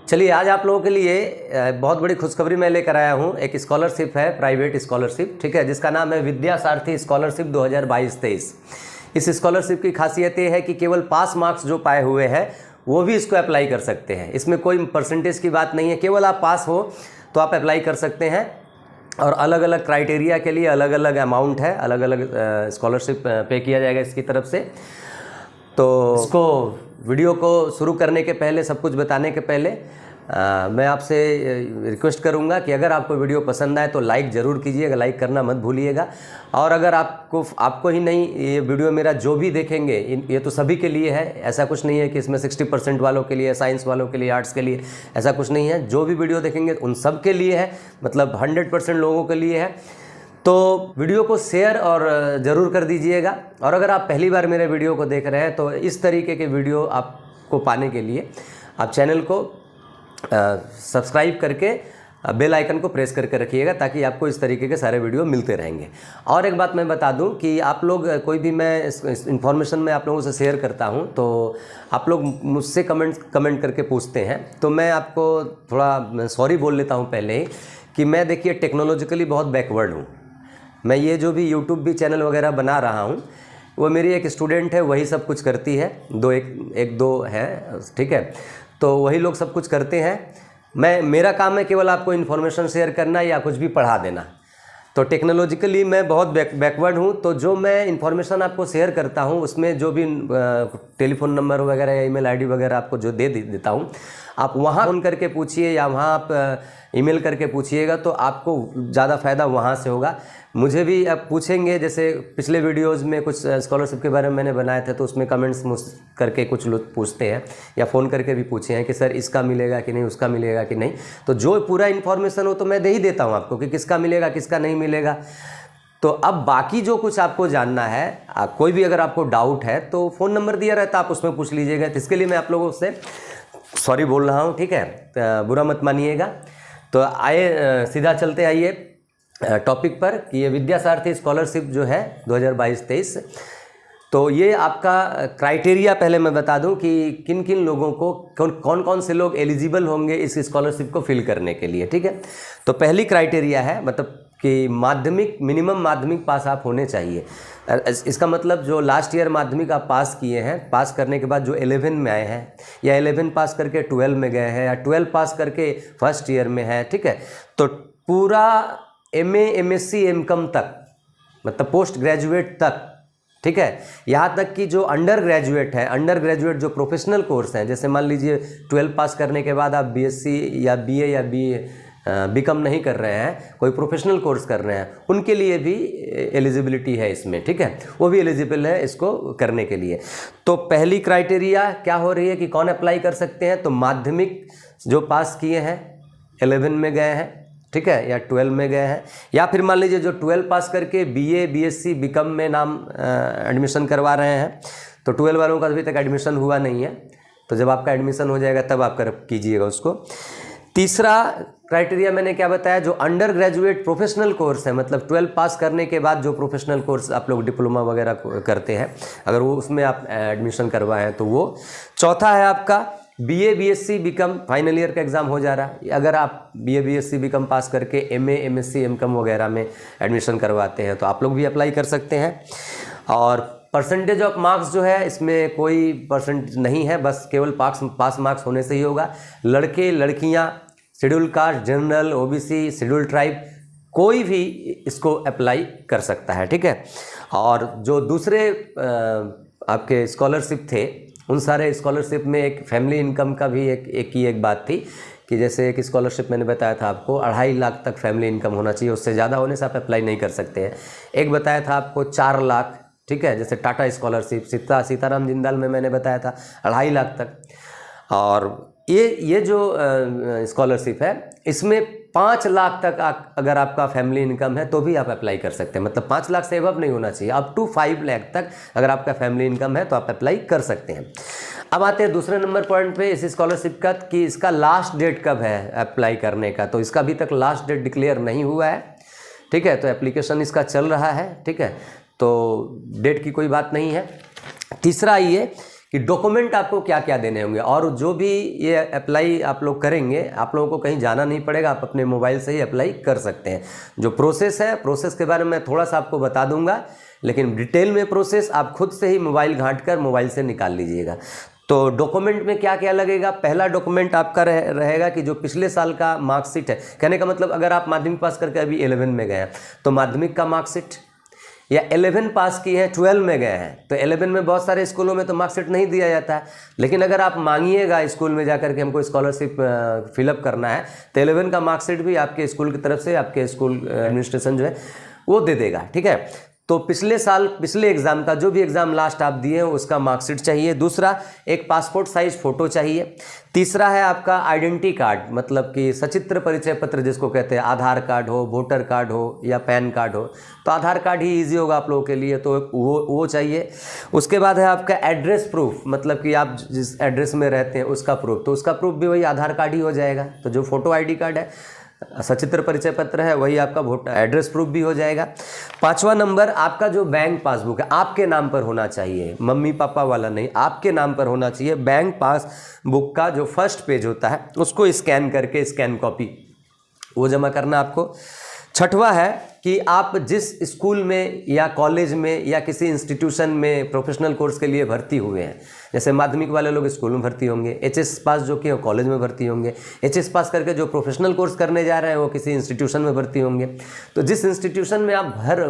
चलिए आज आप लोगों के लिए बहुत बड़ी खुशखबरी मैं लेकर आया हूँ। एक स्कॉलरशिप है, प्राइवेट स्कॉलरशिप, ठीक है, जिसका नाम है विद्या सारथी स्कॉलरशिप 2022-23। इस स्कॉलरशिप की खासियत ये है कि केवल पास मार्क्स जो पाए हुए हैं वो भी इसको अप्लाई कर सकते हैं। इसमें कोई परसेंटेज की बात नहीं है, केवल आप पास हो तो आप अप्लाई कर सकते हैं। और अलग अलग क्राइटेरिया के लिए अलग अलग अमाउंट है, अलग अलग स्कॉलरशिप पे किया जाएगा इसकी तरफ से। तो इसको वीडियो को शुरू करने के पहले, सब कुछ बताने के पहले मैं आपसे रिक्वेस्ट करूंगा कि अगर आपको वीडियो पसंद आए तो लाइक ज़रूर कीजिएगा, लाइक करना मत भूलिएगा। और अगर आपको ही नहीं, ये वीडियो मेरा जो भी देखेंगे ये तो सभी के लिए है, ऐसा कुछ नहीं है कि इसमें 60% वालों के लिए, साइंस वालों के लिए, आर्ट्स के लिए, ऐसा कुछ नहीं है। जो भी वीडियो देखेंगे उन सब के लिए है, मतलब 100% लोगों के लिए है। तो वीडियो को शेयर और ज़रूर कर दीजिएगा। और अगर आप पहली बार मेरे वीडियो को देख रहे हैं तो इस तरीके के वीडियो आपको पाने के लिए आप चैनल को सब्सक्राइब करके बेल आइकन को प्रेस करके रखिएगा, ताकि आपको इस तरीके के सारे वीडियो मिलते रहेंगे। और एक बात मैं बता दूं कि आप लोग कोई भी मैं इन्फॉर्मेशन में आप लोगों से शेयर करता हूं तो आप लोग मुझसे कमेंट करके पूछते हैं, तो मैं आपको थोड़ा सॉरी बोल लेता हूं पहले ही कि मैं, देखिए, टेक्नोलॉजिकली बहुत बैकवर्ड हूँ। मैं ये जो भी यूट्यूब भी चैनल वगैरह बना रहा हूँ वो मेरी एक स्टूडेंट है, वही सब कुछ करती है, एक दो है, ठीक है, तो वही लोग सब कुछ करते हैं। मेरा काम है केवल आपको इन्फॉर्मेशन शेयर करना या कुछ भी पढ़ा देना। तो टेक्नोलॉजिकली मैं बहुत बैकवर्ड हूँ। तो जो मैं इन्फॉर्मेशन आपको शेयर करता हूँ उसमें जो भी टेलीफोन नंबर वगैरह या ईमेल आईडी वगैरह आपको जो देता हूँ, आप वहाँ फ़ोन करके पूछिए या वहाँ आप ईमेल करके पूछिएगा, तो आपको ज़्यादा फ़ायदा वहाँ से होगा। मुझे भी आप पूछेंगे, जैसे पिछले वीडियोस में कुछ स्कॉलरशिप के बारे में मैंने बनाए थे, तो उसमें कमेंट्स करके कुछ लोग पूछते हैं या फ़ोन करके भी पूछे हैं कि सर इसका मिलेगा कि नहीं, उसका मिलेगा कि नहीं। तो जो पूरा इन्फॉर्मेशन हो तो मैं दे ही देता हूँ आपको कि किसका मिलेगा, किसका नहीं मिलेगा। तो अब बाकी जो कुछ आपको जानना है, कोई भी अगर आपको डाउट है तो फ़ोन नंबर दिया रहता है, आप उसमें पूछ लीजिएगा। तो इसके लिए मैं आप लोगों से सॉरी बोल रहा हूँ, ठीक है, बुरा मत मानिएगा। तो आइए सीधा चलते आइए टॉपिक पर कि ये विद्या सारथी स्कॉलरशिप जो है 2022-23, तो ये आपका क्राइटेरिया पहले मैं बता दूं कि किन किन लोगों को, कौन कौन से लोग एलिजिबल होंगे इस स्कॉलरशिप को फिल करने के लिए, ठीक है। तो पहली क्राइटेरिया है, मतलब कि मिनिमम माध्यमिक पास आप होने चाहिए। इसका मतलब जो लास्ट ईयर माध्यमिक आप पास किए हैं, पास करने के बाद जो 11 में आए हैं या 11 पास करके 12 में गए हैं या 12 पास करके फर्स्ट ईयर में है, ठीक है, तो पूरा MA MSc MCom तक, मतलब पोस्ट ग्रेजुएट तक, ठीक है, यहाँ तक कि जो अंडर ग्रेजुएट है, अंडर ग्रेजुएट जो प्रोफेशनल कोर्स हैं, जैसे मान लीजिए 12 पास करने के बाद आप BSc या BA या BCom नहीं कर रहे हैं, कोई प्रोफेशनल कोर्स कर रहे हैं, उनके लिए भी एलिजिबिलिटी है इसमें, ठीक है, वो भी एलिजिबल है इसको करने के लिए। तो पहली क्राइटेरिया क्या हो रही है कि कौन अप्लाई कर सकते हैं, तो माध्यमिक जो पास किए हैं, 11 में गए हैं, ठीक है, या 12 में गए हैं, या फिर मान लीजिए जो 12 पास करके BA BSc BCom में नाम एडमिशन करवा रहे हैं, तो 12 वालों का अभी तक एडमिशन हुआ नहीं है, तो जब आपका एडमिशन हो जाएगा तब आप कीजिएगा उसको। तीसरा क्राइटेरिया मैंने क्या बताया, जो अंडर ग्रेजुएट प्रोफेशनल कोर्स है, मतलब 12 पास करने के बाद जो प्रोफेशनल कोर्स आप लोग डिप्लोमा वगैरह करते हैं, अगर वो उसमें आप एडमिशन करवाएं तो वो। चौथा है आपका BA BSc BCom final year का एग्ज़ाम हो जा रहा है, अगर आप BA BSc BCom पास करके MA MSc MCom वगैरह में एडमिशन करवाते हैं तो आप लोग भी अप्लाई कर सकते हैं। और परसेंटेज ऑफ मार्क्स जो है, इसमें कोई परसेंट नहीं है, बस केवल पास मार्क्स होने से ही होगा। लड़के लड़कियां, schedule caste, general, OBC, schedule tribe, कोई भी इसको अप्लाई कर सकता है, ठीक है। और जो दूसरे आपके स्कॉलरशिप थे, उन सारे स्कॉलरशिप में एक फैमिली इनकम का भी एक बात थी कि जैसे एक स्कॉलरशिप मैंने बताया था आपको 2.5 लाख तक फैमिली इनकम होना चाहिए, उससे ज़्यादा होने से आप अप्लाई नहीं कर सकते हैं। एक बताया था आपको 4 लाख, ठीक है, जैसे टाटा स्कॉलरशिप, सीताराम जिंदाल में मैंने बताया था 2.5 लाख तक। और ये जो स्कॉलरशिप है, इसमें 5 लाख तक अगर आपका फैमिली इनकम है तो भी आप अप्लाई कर सकते हैं, मतलब 5 लाख से अबव नहीं होना चाहिए, अप टू 5 लाख तक अगर आपका फैमिली इनकम है तो आप अप्लाई कर सकते हैं। अब आते हैं दूसरे नंबर पॉइंट पे इस स्कॉलरशिप का कि इसका लास्ट डेट कब है अप्लाई करने का, तो इसका अभी तक लास्ट डेट डिक्लेयर नहीं हुआ है, ठीक है, तो एप्लीकेशन इसका चल रहा है, ठीक है, तो डेट की कोई बात नहीं है। तीसरा ये कि डॉक्यूमेंट आपको क्या क्या देने होंगे। और जो भी ये अप्लाई आप लोग करेंगे, आप लोगों को कहीं जाना नहीं पड़ेगा, आप अपने मोबाइल से ही अप्लाई कर सकते हैं। जो प्रोसेस है, प्रोसेस के बारे में थोड़ा सा आपको बता दूंगा, लेकिन डिटेल में प्रोसेस आप खुद से ही मोबाइल घांट कर मोबाइल से निकाल लीजिएगा। तो डॉक्यूमेंट में क्या क्या लगेगा, पहला डॉक्यूमेंट आपका रहेगा कि जो पिछले साल का मार्कशीट है। कहने का मतलब अगर आप माध्यमिक पास करके अभी 11 में गए हैं तो माध्यमिक का मार्कशीट, या 11 पास किए हैं 12 में गए हैं तो 11 में बहुत सारे स्कूलों में तो मार्कशीट नहीं दिया जाता है, लेकिन अगर आप मांगिएगा स्कूल में जाकर के हमको स्कॉलरशिप फिलअप करना है तो 11 का मार्कशीट भी आपके स्कूल की तरफ से आपके स्कूल एडमिनिस्ट्रेशन जो है वो दे देगा। ठीक है, तो पिछले साल पिछले एग्ज़ाम का जो भी एग्ज़ाम लास्ट आप दिए हैं उसका मार्कशीट चाहिए। दूसरा, एक पासपोर्ट साइज फ़ोटो चाहिए। तीसरा है आपका आइडेंटिटी कार्ड, मतलब कि सचित्र परिचय पत्र जिसको कहते हैं, आधार कार्ड हो, वोटर कार्ड हो या पैन कार्ड हो, तो आधार कार्ड ही ईजी होगा आप लोगों के लिए, तो वो चाहिए। उसके बाद है आपका एड्रेस प्रूफ, मतलब कि आप जिस एड्रेस में रहते हैं उसका प्रूफ, तो उसका प्रूफ भी वही आधार कार्ड ही हो जाएगा। तो जो फोटो ID कार्ड है, सचित्र परिचय पत्र है, वही आपका एड्रेस प्रूफ भी हो जाएगा। 5वां नंबर, आपका जो बैंक पासबुक है आपके नाम पर होना चाहिए, मम्मी पापा वाला नहीं, आपके नाम पर होना चाहिए। बैंक पासबुक का जो फर्स्ट पेज होता है उसको स्कैन करके, स्कैन कॉपी वो जमा करना आपको। 6वां है कि आप जिस स्कूल में या कॉलेज में या किसी इंस्टीट्यूशन में प्रोफेशनल कोर्स के लिए भर्ती हुए हैं, जैसे माध्यमिक वाले लोग स्कूल में भर्ती होंगे, HS पास जो कि कॉलेज में भर्ती होंगे, HS पास करके जो प्रोफेशनल कोर्स करने जा रहे हैं वो किसी इंस्टीट्यूशन में भर्ती होंगे। तो जिस इंस्टीट्यूशन में आप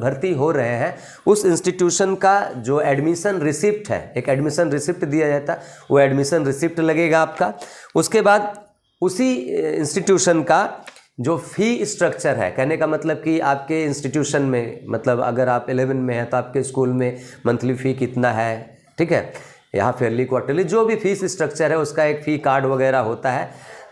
भर्ती हो रहे हैं उस इंस्टीट्यूशन का जो एडमिशन रिसिप्ट है, एक एडमिशन रिसिप्ट दिया जाता है, वो एडमिशन रिसिप्ट लगेगा आपका। उसके बाद उसी इंस्टीट्यूशन का जो फ़ी स्ट्रक्चर है, कहने का मतलब कि आपके इंस्टीट्यूशन में, मतलब अगर आप 11 में हैं तो आपके स्कूल में मंथली फ़ी कितना है, ठीक है, यहाँ फेयरली क्वार्टरली जो भी फीस स्ट्रक्चर है उसका एक फ़ी कार्ड वगैरह होता है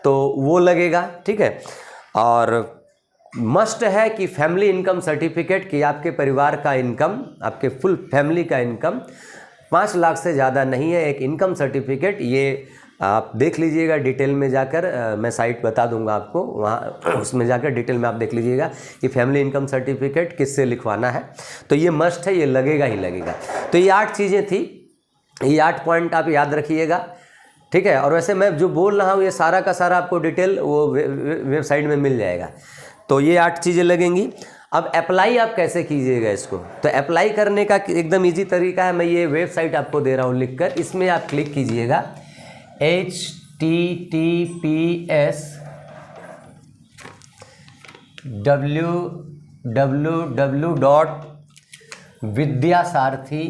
तो वो लगेगा। ठीक है, और मस्ट है कि फैमिली इनकम सर्टिफिकेट, कि आपके परिवार का इनकम, आपके फुल फैमिली का इनकम 5 लाख से ज़्यादा नहीं है, एक इनकम सर्टिफिकेट। ये आप देख लीजिएगा डिटेल में जाकर, मैं साइट बता दूंगा आपको, वहाँ उसमें जाकर डिटेल में आप देख लीजिएगा कि फैमिली इनकम सर्टिफिकेट किससे लिखवाना है। तो ये मस्ट है, ये लगेगा ही लगेगा। तो ये 8 चीज़ें थी, ये 8 पॉइंट आप याद रखिएगा। ठीक है, और वैसे मैं जो बोल रहा हूँ ये सारा का सारा आपको डिटेल वो वेबसाइट में मिल जाएगा। तो ये 8 चीज़ें लगेंगी। अब अप्लाई आप कैसे कीजिएगा इसको, तो अप्लाई करने का एकदम ईजी तरीका है, मैं ये वेबसाइट आपको दे रहा हूँ लिख कर, इसमें आप क्लिक कीजिएगा https://www.vidyasarathi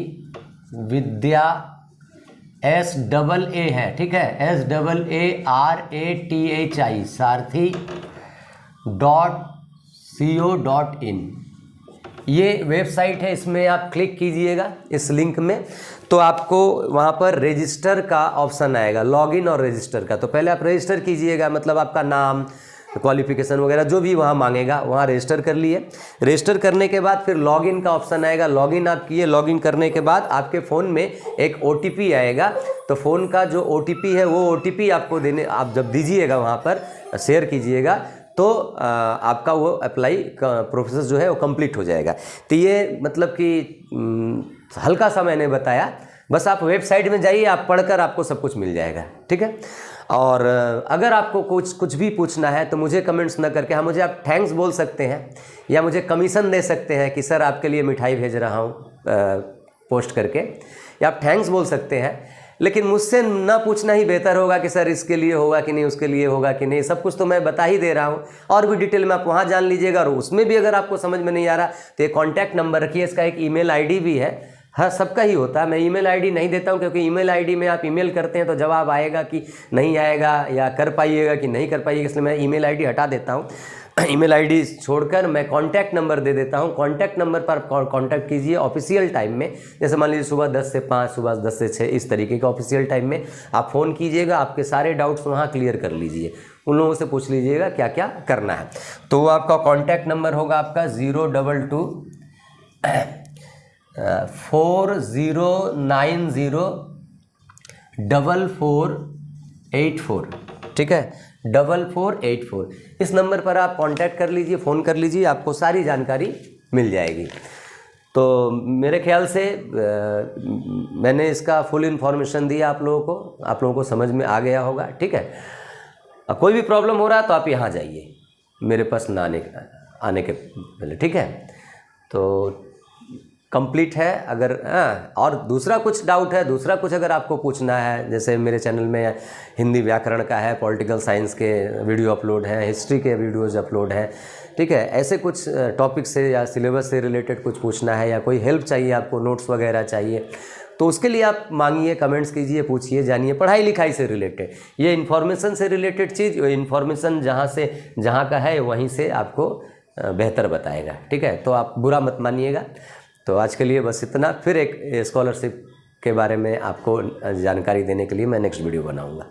SAA है, ठीक है, SAARATHI सारथी.co.in ये वेबसाइट है। इसमें आप क्लिक कीजिएगा इस लिंक में तो आपको वहाँ पर रजिस्टर का ऑप्शन आएगा, लॉगिन और रजिस्टर का। तो पहले आप रजिस्टर कीजिएगा, मतलब आपका नाम, क्वालिफिकेशन वगैरह जो भी वहाँ मांगेगा वहाँ रजिस्टर कर लिए। रजिस्टर करने के बाद फिर लॉगिन का ऑप्शन आएगा, लॉगिन आप किए। लॉगिन करने के बाद आपके फ़ोन में एक OTP आएगा, तो फ़ोन का जो OTP है वो OTP आपको देने, आप जब दीजिएगा वहाँ पर शेयर कीजिएगा तो आपका वो अप्लाई का प्रोसेस जो है वो कंप्लीट हो जाएगा। तो ये मतलब कि हल्का सा मैंने बताया, बस आप वेबसाइट में जाइए, आप पढ़कर आपको सब कुछ मिल जाएगा। ठीक है, और अगर आपको कुछ भी पूछना है तो मुझे कमेंट्स ना करके, हाँ मुझे आप थैंक्स बोल सकते हैं या मुझे कमीशन दे सकते हैं कि सर आपके लिए मिठाई भेज रहा हूँ पोस्ट करके, या आप थैंक्स बोल सकते हैं। लेकिन मुझसे ना पूछना ही बेहतर होगा कि सर इसके लिए होगा कि नहीं, उसके लिए होगा कि नहीं। सब कुछ तो मैं बता ही दे रहा हूँ, और भी डिटेल में आप वहाँ जान लीजिएगा। और उसमें भी अगर आपको समझ में नहीं आ रहा तो ये कॉन्टैक्ट नंबर रखिए, इसका एक ईमेल ID भी है। हाँ, सबका ही होता है, मैं ईमेल ID नहीं देता हूँ क्योंकि ईमेल ID में आप ईमेल करते हैं तो जवाब आएगा कि नहीं आएगा, या कर पाइएगा कि नहीं कर पाइएगा, इसलिए मैं ईमेल ID हटा देता हूँ। ईमेल ID छोड़कर मैं कॉन्टैक्ट नंबर दे देता हूँ। कॉन्टैक्ट नंबर पर कॉन्टैक्ट कीजिए ऑफिशियल टाइम में, जैसे मान लीजिए सुबह 10 से 5, सुबह 10 से 6, इस तरीके का ऑफिशियल टाइम में आप फ़ोन कीजिएगा। आपके सारे डाउट्स वहाँ क्लियर कर लीजिए, उन लोगों से पूछ लीजिएगा क्या क्या करना है। तो वो आपका कॉन्टैक्ट नंबर होगा आपका 022 4090 4484, ठीक है, 4484। इस नंबर पर आप कांटेक्ट कर लीजिए, फ़ोन कर लीजिए, आपको सारी जानकारी मिल जाएगी। तो मेरे ख्याल से मैंने इसका फुल इन्फॉर्मेशन दिया आप लोगों को समझ में आ गया होगा। ठीक है, अब कोई भी प्रॉब्लम हो रहा है तो आप यहाँ जाइए मेरे पास ना आने के पहले। ठीक है, तो कंप्लीट है। अगर और दूसरा कुछ डाउट है, दूसरा कुछ अगर आपको पूछना है, जैसे मेरे चैनल में हिंदी व्याकरण का है, पॉलिटिकल साइंस के वीडियो अपलोड हैं, हिस्ट्री के वीडियोज़ अपलोड हैं। ठीक है, ऐसे कुछ टॉपिक से या सिलेबस से रिलेटेड कुछ पूछना है या कोई हेल्प चाहिए आपको, नोट्स वगैरह चाहिए, तो उसके लिए आप मांगिए, कमेंट्स कीजिए, पूछिए, जानिए। पढ़ाई लिखाई से रिलेटेड, ये इन्फॉर्मेशन से रिलेटेड चीज़, इन्फॉर्मेशन जहाँ का है वहीं से आपको बेहतर बताएगा। ठीक है, तो आप बुरा मत मानिएगा। तो आज के लिए बस इतना। फिर एक स्कॉलरशिप के बारे में आपको जानकारी देने के लिए मैं नेक्स्ट वीडियो बनाऊंगा।